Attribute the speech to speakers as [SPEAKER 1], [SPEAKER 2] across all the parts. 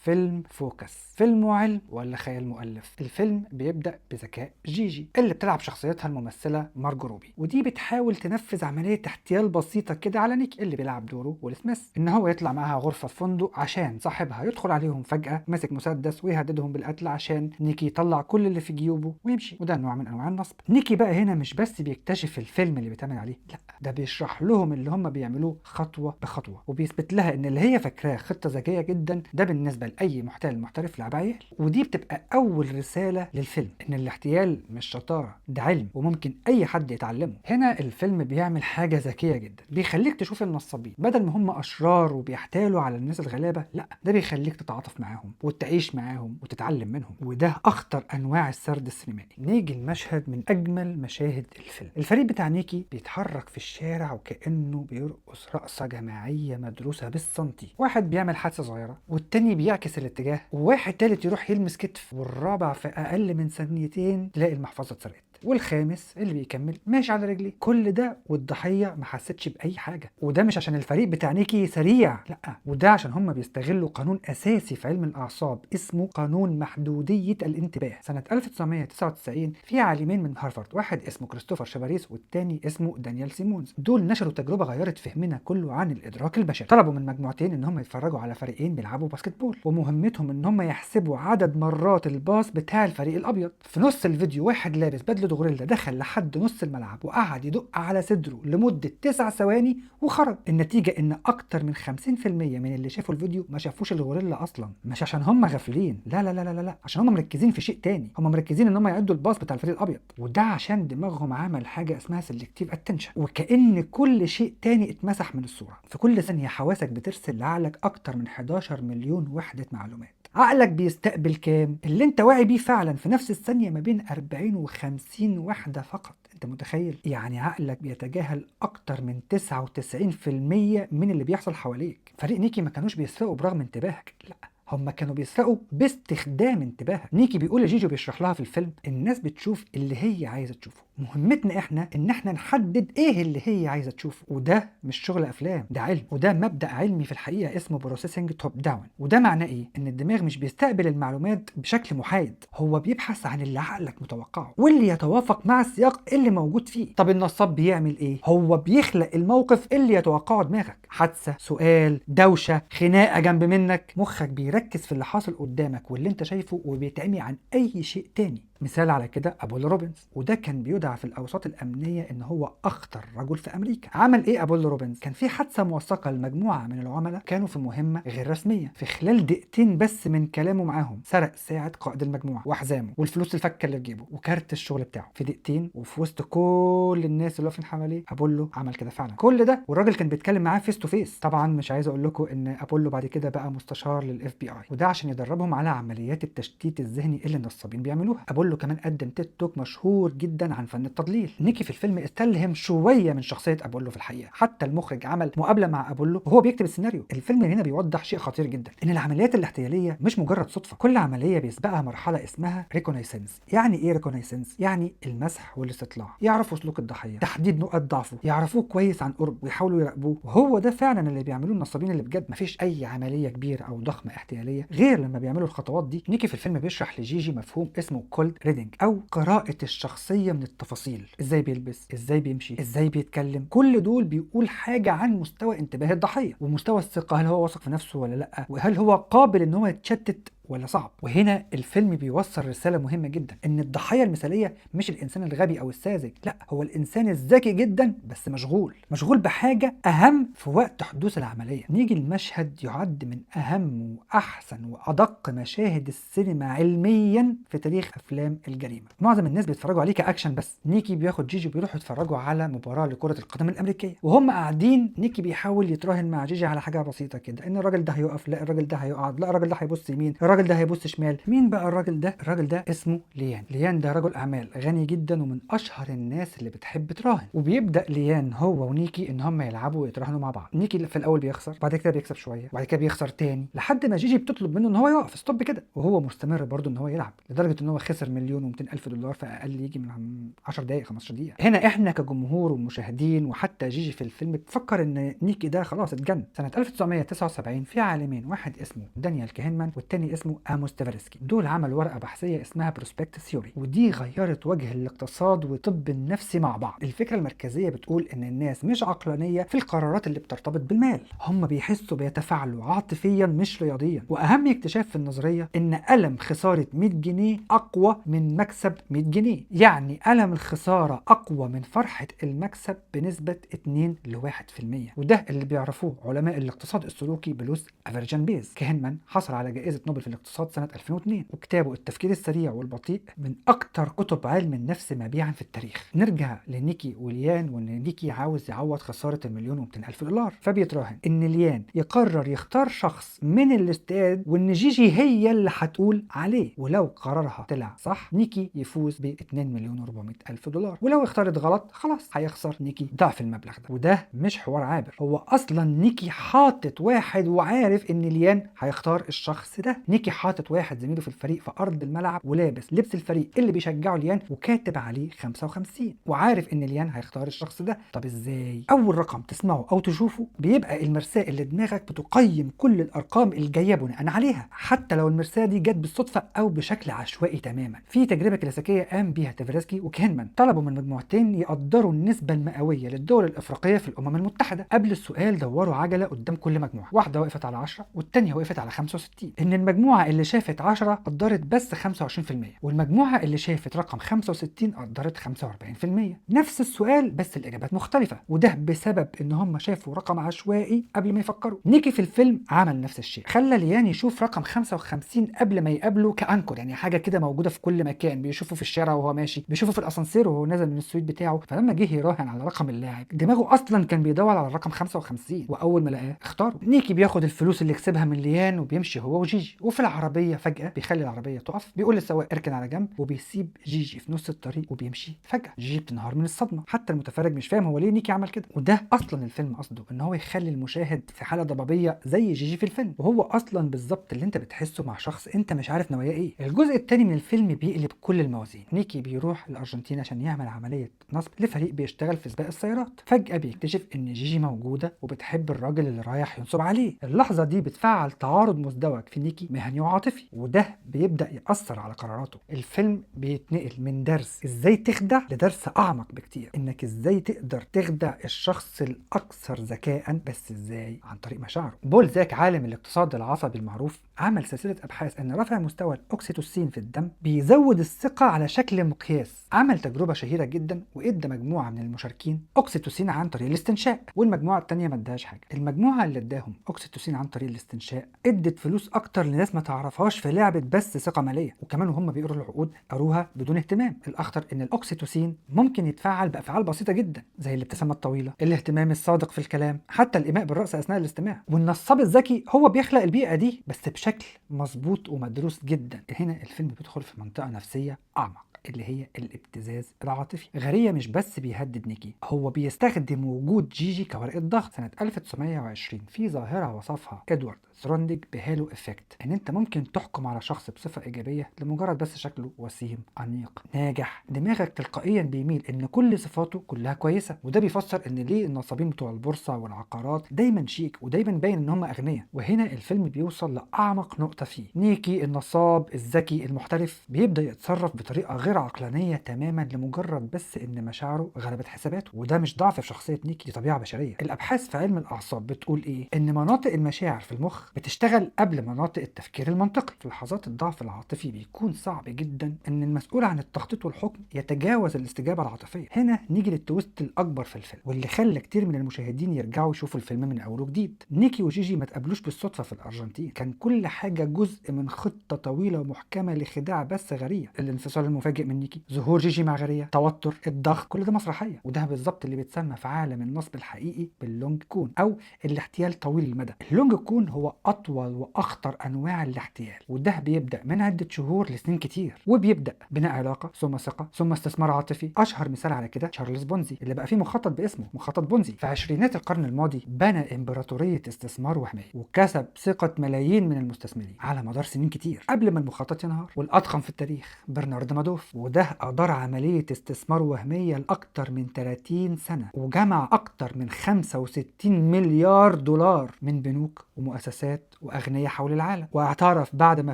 [SPEAKER 1] فيلم فوكس، فيلم علم ولا خيال مؤلف؟ الفيلم بيبدأ بذكاء جيجي اللي بتلعب شخصيتها الممثلة مارجو روبي، ودي بتحاول تنفذ عملية احتيال بسيطة كده على نيكي اللي بيلعب دوره ويل سميث، ان هو يطلع معاها غرفة فندق عشان صاحبها يدخل عليهم فجأة ماسك مسدس ويهددهم بالقتل عشان نيكي يطلع كل اللي في جيوبه ويمشي، وده نوع من انواع النصب. نيكي بقى هنا مش بس بيكتشف الفيلم اللي بيتعمل عليه، لا ده بيشرح لهم اللي هم بيعملوه خطوة بخطوة، وبيثبت لها ان اللي هي فاكراه خطة ذكية جدا ده بالنسبة لأي محتال محترف لعب عيال. ودي بتبقى أول رسالة للفيلم، إن الاحتيال مش شطارة، ده علم وممكن أي حد يتعلمه. هنا الفيلم بيعمل حاجة ذكية جدا، بيخليك تشوف النصابين بدل ما هم أشرار وبيحتالوا على الناس الغلابة، لا ده بيخليك تتعاطف معاهم وتعيش معاهم وتتعلم منهم، وده أخطر أنواع السرد السينمائي. نيجي المشهد من أجمل مشاهد الفيلم. الفريق بتاع نيكي بيتحرك في الشارع وكأنه بيرقص رقصة جماعية مدروسة بالسنتي، واحد بيعمل حادثة صغيرة والتاني بيعكس الاتجاه، وواحد تالت يروح يلمس كتف، والرابع في اقل من ثانيتين تلاقي المحفظه اتسرقت، والخامس اللي بيكمل ماشي على رجليه. كل ده والضحيه ما حستش باي حاجه، وده مش عشان الفريق بتاع نيكي سريع، لا وده عشان هم بيستغلوا قانون اساسي في علم الاعصاب اسمه قانون محدوديه الانتباه. سنه 1999 في عالمين من هارفارد، واحد اسمه كريستوفر شافاريس والتاني اسمه دانيال سيمونز، دول نشروا تجربه غيرت فهمنا كله عن الادراك البشري. طلبوا من مجموعتين ان هم يتفرجوا على فريقين بيلعبوا باسكتبول، ومهمتهم ان هم يحسبوا عدد مرات الباص بتاع الفريق الابيض. في نص الفيديو واحد لابس بدله غوريلا دخل لحد نص الملعب وقعد يدق على صدره لمده 9 ثواني وخرج. النتيجه ان اكتر من 50% من اللي شافوا الفيديو ما شافوش الغوريلا اصلا، مش عشان هم غافلين، لا لا لا لا لا، عشان هم مركزين في شيء تاني، هم مركزين ان هم يعدوا الباص بتاع الفريق الابيض، وده عشان دماغهم عمل حاجه اسمها سيلكتيف اتنشن، وكأن كل شيء تاني اتمسح من الصوره. في كل ثانيه حواسك بترسل لعقلك اكتر من 11 مليون وحده معلومات. عقلك بيستقبل كام؟ اللي انت واعي بيه فعلا في نفس الثانية ما بين 40 و50 وحدة فقط. انت متخيل؟ يعني عقلك بيتجاهل اكتر من 99% من اللي بيحصل حواليك. فريق نيكي ما كانوش بيسرقوا برغم انتباهك، لا هم كانوا بيسرقوا باستخدام انتباهك. نيكي بيقول لجيجو بيشرح لها في الفيلم الناس بتشوف اللي هي عايزه تشوفه، مهمتنا احنا ان احنا نحدد ايه اللي هي عايزه تشوفه، وده مش شغل افلام، ده علم، وده مبدأ علمي في الحقيقه اسمه بروسيسنج توب داون. وده معناه ايه؟ ان الدماغ مش بيستقبل المعلومات بشكل محايد، هو بيبحث عن اللي عقلك متوقعه واللي يتوافق مع السياق اللي موجود فيه. طب النصاب بيعمل ايه؟ هو بيخلق الموقف اللي يتوقعه دماغك، حادثه، سؤال، دوشه، خناقه جنب منك، مخك بيركز في اللي حاصل قدامك واللي انت شايفه وبيتعمي عن اي شيء تاني. مثال على كده أبولو روبنز، وده كان بيدعى في الأوساط الأمنية إن هو أخطر رجل في أمريكا. عمل إيه أبولو روبنز؟ كان في حادثة موثقة لمجموعة من العملاء كانوا في مهمة غير رسمية، في خلال دقيقتين بس من كلامه معاهم سرق ساعة قائد المجموعة وحزامه والفلوس الفكة اللي في جيبه وكارت الشغل بتاعه في دقيقتين، وفي وسط كل الناس اللي واقفين حواليه أبولو عمل كده فعلا. كل ده والراجل كان بيتكلم معاه فيس تو فيس. طبعا مش عايز أقول لكم إن أبولو بعد كده بقى مستشار للإف بي آي، وده عشان يدربهم على عمليات التشتيت الذهني اللي النصابين بيعملوها. أبولو كمان قدم تيد توك مشهور جدا عن فن التضليل. نيكي في الفيلم استلهم شويه من شخصيه ابولو في الحقيقه، حتى المخرج عمل مقابله مع ابولو وهو بيكتب السيناريو. الفيلم هنا بيوضح شيء خطير جدا، ان العمليات الاحتياليه مش مجرد صدفه، كل عمليه بيسبقها مرحله اسمها ريكونايسنس. يعني ايه ريكونايسنس؟ يعني المسح والاستطلاع، يعرفوا سلوك الضحيه، تحديد نقاط ضعفه، يعرفوه كويس عن قرب ويحاولوا يراقبوه. وهو ده فعلا اللي بيعملوه النصابين اللي بجد. مفيش اي عمليه كبيره او ضخمه احتياليه غير لما بيعملوا الخطوات دي. نيكي في الفيلم بيشرح لجيجي مفهوم اسمه كولد ريدنج، او قراءة الشخصية من التفاصيل، ازاي بيلبس، ازاي بيمشي، ازاي بيتكلم، كل دول بيقول حاجة عن مستوى انتباه الضحية ومستوى الثقة، هل هو واثق في نفسه ولا لا، وهل هو قابل ان هو يتشتت ولا صعب. وهنا الفيلم بيوصل رسالة مهمة جدا، ان الضحية المثالية مش الانسان الغبي او الساذج، لا هو الانسان الذكي جدا بس مشغول بحاجة اهم في وقت حدوث العملية. نيجي المشهد يعد من اهم واحسن وادق مشاهد السينما علميا في تاريخ افلام الجريمة. معظم الناس بيتفرجوا عليه كاكشن بس، نيكي بياخد جيجي وبيروحوا يتفرجوا على مباراة لكرة القدم الامريكية، وهم قاعدين نيكي بيحاول يتراهن مع جيجي على حاجة بسيطة كده، ان الراجل ده هيقف، لا الراجل ده هيقعد، لا الراجل ده هيبص يمين، الراجل الراجل ده هيبص شمال. مين بقى الراجل ده؟ الراجل ده اسمه ليان. ليان ده رجل اعمال غني جدا ومن اشهر الناس اللي بتحب تراهن. وبيبدا ليان هو ونيكي ان هم يلعبوا ويتراهنوا مع بعض. نيكي في الاول بيخسر، بعد كده بيكسب شويه، وبعد كده بيخسر تاني، لحد ما جيجي بتطلب منه ان هو يقف ستوب كده، وهو مستمر برضه ان هو يلعب، لدرجه ان هو خسر مليون و200 الف دولار في اقل يجي من 10 دقائق 15 دقيقه. هنا احنا كجمهور ومشاهدين وحتى جيجي في الفيلم بتفكر ان نيكي ده خلاص اتجن. سنه 1979 في عالمين، واحد اسمه دانيال كهنمان والتاني اسمه اموس تفرسكي، دول عملوا ورقه بحثيه اسمها بروسبكت ثيوري، ودي غيرت وجه الاقتصاد والطب النفسي مع بعض. الفكره المركزيه بتقول ان الناس مش عقلانيه في القرارات اللي بترتبط بالمال، هم بيحسوا بيتفاعلوا عاطفيا مش رياضيا. واهم اكتشاف في النظريه ان الم خساره 100 جنيه اقوى من مكسب 100 جنيه، يعني الم الخساره اقوى من فرحه المكسب بنسبه 2 ل 1%، وده اللي بيعرفوه علماء الاقتصاد السلوكي بلوس افرجان بيز. كهنمان حصل على جائزه نوبل في الاقتصاد سنه 2002، وكتابه التفكير السريع والبطيء من اكتر كتب علم النفس مبيعا في التاريخ. نرجع لنيكي وليان، وان نيكي عاوز يعوض خساره المليون و200 الف دولار، فبيتراهن ان ليان يقرر يختار شخص من الاستاد، وان جيجي هي اللي هتقول عليه، ولو قرارها طلع صح نيكي يفوز ب 2 مليون و400 الف دولار، ولو اختارت غلط خلاص هيخسر نيكي ضعف المبلغ ده. وده مش حوار عابر، هو اصلا نيكي حاطط واحد وعارف ان ليان هيختار الشخص ده. نيكي حاطط واحد زميله في الفريق في ارض الملعب ولابس لبس الفريق اللي بيشجعه ليان وكاتب عليه 55، وعارف ان ليان هيختار الشخص ده. طب ازاي؟ اول رقم تسمعه او تشوفه بيبقى المرساه اللي دماغك بتقيم كل الارقام الجايه بناء عليها، حتى لو المرساه دي جت بالصدفه او بشكل عشوائي تماما. في تجربه كلاسيكيه قام بيها تفرسكي وكهنمان، طلبوا من مجموعتين يقدروا النسبه المئويه للدول الافريقيه في الامم المتحده. قبل السؤال دوروا عجله قدام كل مجموعه، واحده وقفت على 10 والثانيه وقفت على 65. ان المجموعه اللي شافت 10 قدرت بس 25%، والمجموعه اللي شافت رقم 65 قدرت 45%. نفس السؤال بس الاجابات مختلفه، وده بسبب ان هم شافوا رقم عشوائي قبل ما يفكروا. نيكي في الفيلم عمل نفس الشيء، خلى ليان يشوف رقم 55 قبل ما يقابله كانكر، يعني حاجه كده موجوده في كل مكان، بيشوفه في الشارع وهو ماشي، بيشوفه في الاسانسير وهو نازل من السويت بتاعه. فلما جه يراهن على رقم اللاعب دماغه اصلا كان بيدور على الرقم 55، واول ما لقاه اختاره. نيكي بياخد الفلوس اللي كسبها من ليان وبيمشي هو وجيجي، وفي العربيه فجاه بيخلي العربيه تقف، بيقول للسواق اركن على جنب، وبيسيب جيجي في نص الطريق وبيمشي. فجاه جيجي بتنهار من الصدمه، حتى المتفرج مش فاهم هو ليه نيكي عمل كده. وده اصلا الفيلم قصده ان هو يخلي المشاهد في حاله ضبابيه زي جيجي في الفيلم، وهو اصلا بالظبط اللي انت بتحسه مع شخص انت مش عارف نواياه ايه. الجزء الثاني من الفيلم بيقلب كل الموازين. نيكي بيروح الارجنتين عشان يعمل عمليه نصب لفريق بيشتغل في سباق السيارات، فجاه بيكتشف ان جيجي موجوده وبتحب الراجل اللي رايح ينصب عليه. اللحظه دي بتفعل تعارض مزدوج في نيكي مهني وعاطفي، وده بيبدا ياثر على قراراته. الفيلم بيتنقل من درس ازاي تخدع لدرس اعمق بكتير، انك ازاي تقدر تخدع الشخص الاكثر ذكاء، بس ازاي؟ عن طريق مشاعره. بول زاك عالم الاقتصاد العصبي المعروف عمل سلسله ابحاث ان رفع مستوى الاكسيتوسين في الدم بيزود الثقه على شكل مقياس. عمل تجربه شهيره جدا وادى مجموعه من المشاركين اكسيتوسين عن طريق الاستنشاق، والمجموعه الثانيه ما اداهاش حاجه. المجموعه اللي اداهم اكسيتوسين عن طريق الاستنشاق ادت فلوس اكتر لناس ما تعرفهاش في لعبه بس ثقه ماليه، وكمان وهم بيقروا العقود قروها بدون اهتمام. الاخطر ان الاكسيتوسين ممكن يتفعل بافعال بسيطه جدا زي الابتسامه الطويله، الاهتمام الصادق في الكلام، حتى الايماء بالراس اثناء الاستماع. والنصاب الذكي هو بيخلق البيئه دي بس بشكل مظبوط ومدروس جدا. هنا الفيلم بيدخل في منطقه نفسيه اعمق اللي هي الابتزاز العاطفي. غارية مش بس بيهدد نيكي، هو بيستخدم وجود جيجي كورقة ضغط. سنة 1920 في ظاهرة وصفها ادوارد ثروندج بهالو افكت، ان انت ممكن تحكم على شخص بصفة ايجابية لمجرد بس شكله وسيم انيق ناجح. دماغك تلقائيا بيميل ان كل صفاته كلها كويسة، وده بيفسر ان ليه النصابين بتوع البورصة والعقارات دايما شيك ودايما باين ان هم اغنياء. وهنا الفيلم بيوصل لاعمق نقطة فيه. نيكي النصاب الذكي المحترف بيبدأ يتصرف بطريقة غير عقلانية تماما لمجرد بس ان مشاعره غلبت حساباته، وده مش ضعف في شخصية نيكي، دي طبيعة بشرية. الابحاث في علم الاعصاب بتقول ايه؟ ان مناطق المشاعر في المخ بتشتغل قبل مناطق التفكير المنطقي. في لحظات الضعف العاطفي بيكون صعب جدا ان المسؤول عن التخطيط والحكم يتجاوز الاستجابة العاطفية. هنا نيجي للتويست الاكبر في الفيلم، واللي خلى كتير من المشاهدين يرجعوا يشوفوا الفيلم من اوله جديد. نيكي وجيجي ما تقابلوش بالصدفة في الارجنتين، كان كل حاجة جزء من خطة طويلة ومحكمة لخداع بس غريب. الانفصال المفاجئ المفاجئ من نيكي، ظهور جيجي مع غارية، توتر، الضغط، كل ده مسرحيه. وده بالظبط اللي بيتسمى في عالم النصب الحقيقي باللونج كون او الاحتيال طويل المدى. اللونج كون هو اطول واخطر انواع الاحتيال، وده بيبدا من عده شهور لسنين كتير، وبيبدا بناء علاقه ثم ثقه ثم استثمار عاطفي. اشهر مثال على كده تشارلز بونزي اللي بقى فيه مخطط باسمه مخطط بونزي. في عشرينات القرن الماضي بنى امبراطوريه استثمار وهميه وكسب ثقه ملايين من المستثمرين على مدار سنين كتير قبل ما المخطط ينهار. والاضخم في التاريخ برنارد مادوف، وده ادار عمليه استثمار وهميه لاكثر من 30 سنه وجمع اكثر من 65 مليار دولار من بنوك ومؤسسات واغنياء حول العالم، واعترف بعد ما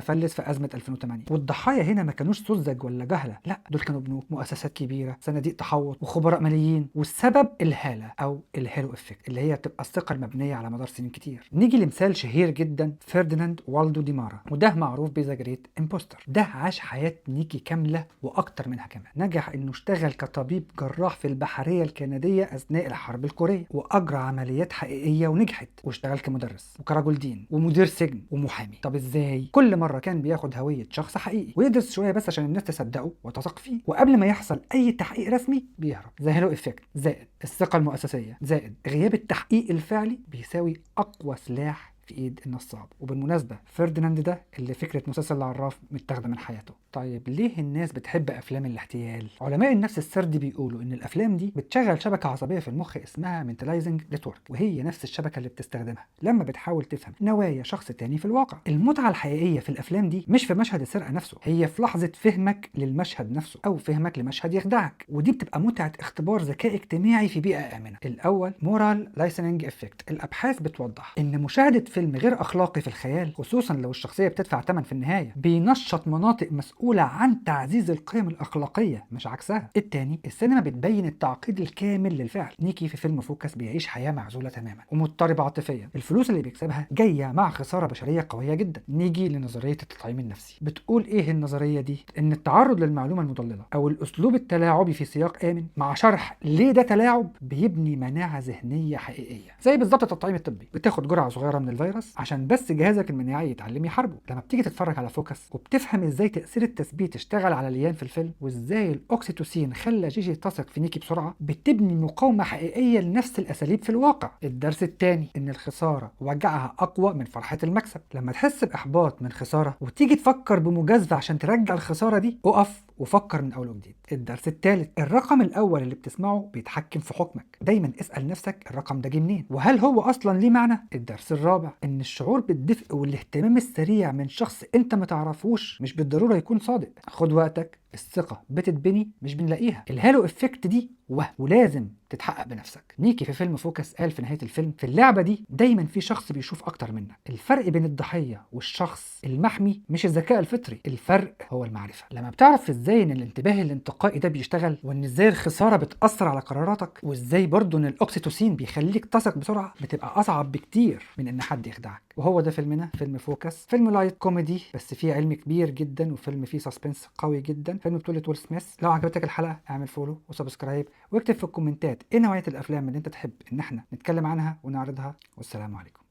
[SPEAKER 1] فلس في ازمه 2008. والضحايا هنا ما كانوش سذج ولا جهله، لا دول كانوا بنوك، مؤسسات كبيره، صناديق تحوط، وخبراء ماليين. والسبب الهاله او الهالو افكت اللي هي بتبقى الثقه المبنيه على مدار سنين كتير. نيجي لمثال شهير جدا، فرديناند والدو دي مارا، وده معروف بذا جريت امبوستر. ده عاش حياه نيكي كامله واكتر منها كمان. نجح انه اشتغل كطبيب جراح في البحريه الكنديه اثناء الحرب الكوريه، واجرى عمليات حقيقيه ونجحت، واشتغل كمدرس وكرجل دين ومدير سجن ومحامي. طب ازاي؟ كل مره كان بياخد هويه شخص حقيقي ويدرس شويه بس عشان الناس تصدقه وتثق فيه، وقبل ما يحصل اي تحقيق رسمي بيهرب. زي هالو افكت زائد الثقه المؤسسيه زائد غياب التحقيق الفعلي بيساوي اقوى سلاح في ايد النصاب. وبالمناسبه فرديناند ده اللي فكره مسلسل العراف متاخده من حياته. طيب ليه الناس بتحب افلام الاحتيال؟ علماء النفس السردي بيقولوا ان الافلام دي بتشغل شبكه عصبيه في المخ اسمها منتلايزنج نتورك، وهي نفس الشبكه اللي بتستخدمها لما بتحاول تفهم نوايا شخص تاني في الواقع. المتعه الحقيقيه في الافلام دي مش في مشهد السرقه نفسه، هي في لحظه فهمك للمشهد نفسه او فهمك لمشهد يخدعك، ودي بتبقى متعه اختبار ذكاء اجتماعي في بيئه امنه. الاول مورال لايسننج افكت. الابحاث بتوضح ان مشاهده فيلم غير اخلاقي في الخيال، خصوصا لو الشخصيه بتدفع ثمن في النهايه، بينشط مناطق مسؤوله عن تعزيز القيم الاخلاقيه مش عكسها. الثاني السينما بتبين التعقيد الكامل للفعل. نيكي في فيلم فوكس بيعيش حياه معزوله تماما ومضطرب عاطفيا، الفلوس اللي بيكسبها جايه مع خساره بشريه قويه جدا. نيجي لنظريه التطعيم النفسي. بتقول ايه النظريه دي؟ ان التعرض للمعلومه المضلله او الاسلوب التلاعبي في سياق امن مع شرح ليه ده تلاعب بيبني مناعه ذهنيه حقيقيه. زي بالظبط التطعيم الطبي، بتاخد جرعه صغيره من الفيروس عشان بس جهازك المناعي يتعلم يحاربه. لما بتيجي تتفرج على فوكس وبتفهم ازاي تاثير التثبيت اشتغل على ليان في الفيلم، وازاي الاوكسيتوسين خلى جيجي تثق في نيكي بسرعه، بتبني مقاومه حقيقيه لنفس الاساليب في الواقع. الدرس الثاني ان الخساره وجعها اقوى من فرحه المكسب. لما تحس باحباط من خساره وتيجي تفكر بمجازفه عشان ترجع الخساره دي، اقف وفكر من اول وجديد. الدرس الثالث الرقم الاول اللي بتسمعه بيتحكم في حكمك. دايما اسال نفسك الرقم ده جه منين وهل هو اصلا ليه معنى. الدرس الرابع ان الشعور بالدفء والاهتمام السريع من شخص انت ما تعرفوش مش بالضروره يكون صادق. خد وقتك، الثقه بتتبني مش بنلاقيها. الهالو افكت دي ولازم تتحقق بنفسك. نيكي في فيلم فوكس قال في نهايه الفيلم في اللعبه دي دايما في شخص بيشوف اكتر منك. الفرق بين الضحيه والشخص المحمي مش الذكاء الفطري، الفرق هو المعرفه. لما بتعرف ازاي ان الانتباه الانتقائي ده بيشتغل، وان ازاي الخساره بتاثر على قراراتك، وازاي برضو ان الاوكسيتوسين بيخليك تثق بسرعه، بتبقى اصعب بكتير من ان حد يخدعك. وهو ده فيلمنا، فيلم فوكس، فيلم لايت كوميدي بس فيه علم كبير جدا، وفيلم فيه سسبنس قوي جدا، فيلم بطوله ويل سميث. لو عجبتك الحلقه اعمل فولو وسبسكرايب، واكتب في الكومنتات ايه نوعيه الافلام اللي انت تحب ان احنا نتكلم عنها ونعرضها. والسلام عليكم.